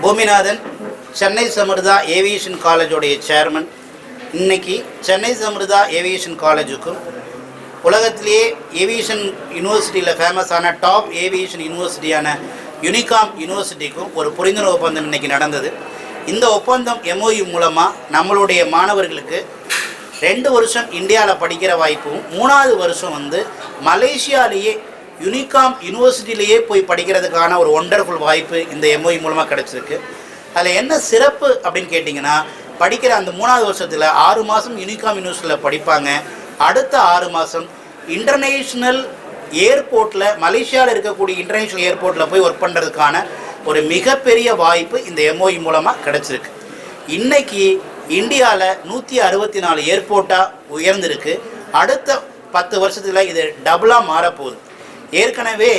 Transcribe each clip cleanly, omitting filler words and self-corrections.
Boominathan, Chennai Samirtha aviation காலேஜோடைய chairman. இன்னைக்கு Chennai Samirtha aviation காலேஜுக்கும் உலகத்திலேயே ஏவியேஷன் யூனிவர்சிட்டியில் ஃபேமஸான டாப் ஏவியேஷன் யூனிவர்சிட்டியான யூனிகாம் யூனிவர்சிட்டிக்கும் ஒரு புரிந்துணர்வு ஒப்பந்தம் இன்றைக்கி நடந்தது. இந்த ஒப்பந்தம் MOU மூலமாக நம்மளுடைய மாணவர்களுக்கு 2 வருஷம் இந்தியாவில் படிக்கிற வாய்ப்பும் 3வது வருஷம் மலேசியாலேயே யூனிகாம் யூனிவர்சிட்டியிலேயே போய் படிக்கிறதுக்கான ஒரு ஒண்டர்ஃபுல் வாய்ப்பு இந்த MOU மூலமாக கிடச்சிருக்கு. அதில் என்ன சிறப்பு அப்படின்னு கேட்டிங்கன்னா, படிக்கிற அந்த 3வது வருஷத்தில் 6 மாதம் யூனிகாம் யூனிவர்சிட்டியில் படிப்பாங்க. அடுத்த 6 மாதம் இன்டர்நேஷ்னல் ஏர்போர்ட்டில், மலேசியாவில் இருக்கக்கூடிய இன்டர்நேஷ்னல் ஏர்போர்ட்டில் போய் ஒர்க் பண்ணுறதுக்கான ஒரு மிகப்பெரிய வாய்ப்பு இந்த MOU மூலமாக கிடச்சிருக்கு. இன்றைக்கி இந்தியாவில் 164 ஏர்போர்ட்டாக உயர்ந்திருக்கு. அடுத்த 10 வருஷத்தில் இது டபுளாக மாறப்போகுது. ஏற்கனவே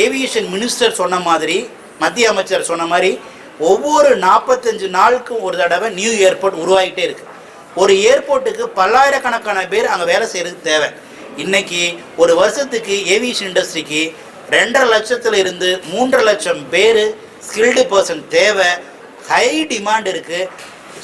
ஏவியேஷன் மினிஸ்டர் சொன்ன மாதிரி, மத்திய அமைச்சர் சொன்ன மாதிரி, ஒவ்வொரு 45 நாளுக்கும் ஒரு தடவை நியூ ஏர்போர்ட் உருவாகிட்டே இருக்குது. ஒரு ஏர்போர்ட்டுக்கு பல்லாயிரக்கணக்கான பேர் அங்கே வேலை செய்கிறதுக்கு தேவை. இன்றைக்கி ஒரு வருஷத்துக்கு ஏவியேஷன் இண்டஸ்ட்ரிக்கு 2.5 லட்சத்தில் இருந்து 3.5 லட்சம் பேர் ஸ்கில்டு பர்சன் தேவை. ஹை டிமாண்ட் இருக்குது.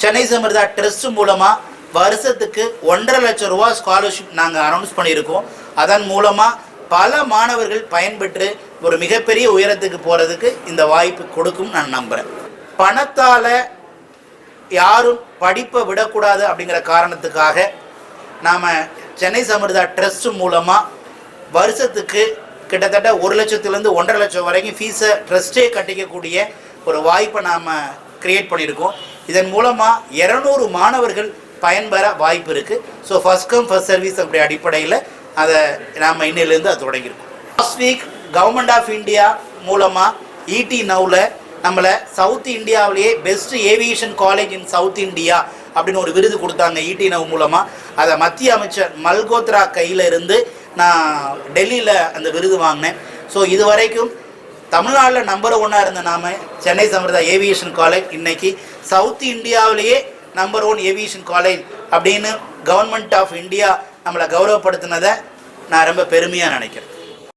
சென்னை சமிர்தா ட்ரஸ்ட் மூலமாக வருஷத்துக்கு 1.5 லட்சம் ரூபா ஸ்காலர்ஷிப் நாங்கள் அனௌன்ஸ் பண்ணியிருக்கோம். அதன் மூலமாக பல மாணவர்கள் பயன்பெற்று ஒரு மிகப்பெரிய உயரத்துக்கு போகிறதுக்கு இந்த வாய்ப்பு கொடுக்கும் நான் நம்புகிறேன். பணத்தால் யாரும் படிப்பை விடக்கூடாது அப்படிங்கிற காரணத்துக்காக நாம் சென்னை சமிர்தா ட்ரஸ்ட் மூலமாக வருஷத்துக்கு கிட்டத்தட்ட 1 லட்சத்துலேருந்து 1.5 லட்சம் வரைக்கும் ஃபீஸை ட்ரஸ்ட்டே கட்டிக்கக்கூடிய ஒரு வாய்ப்பை நாம் க்ரியேட் பண்ணியிருக்கோம். இதன் மூலமாக 200 மாணவர்கள் பயன்பெற வாய்ப்பு இருக்குது. So first come first service அப்படி அடிப்படையில் அதை நாம் இன்னிலேருந்து அது தொடங்கியிருக்கோம். Last week government of India மூலமாக ET நவ்வில் நம்மளை சவுத் இந்தியாவிலேயே best aviation college in south India அப்படின்னு ஒரு விருது கொடுத்தாங்க ET நவ் மூலமாக. அதை மத்திய அமைச்சர் மல்கோத்ரா கையில் இருந்து நான் டெல்லியில் அந்த விருது வாங்கினேன். ஸோ இது வரைக்கும் தமிழ்நாட்டில் நம்பர் 1 இருந்த நாம் சென்னை சமிர்தா ஏவியேஷன் காலேஜ் இன்றைக்கி சவுத் இந்தியாவிலேயே நம்பர் 1 ஏவியேஷன் காலேஜ் அப்படின்னு கவர்மெண்ட் ஆஃப் இந்தியா நம்மளை கௌரவப்படுத்தினதை நான் ரொம்ப பெருமையாக நினைக்கிறேன்.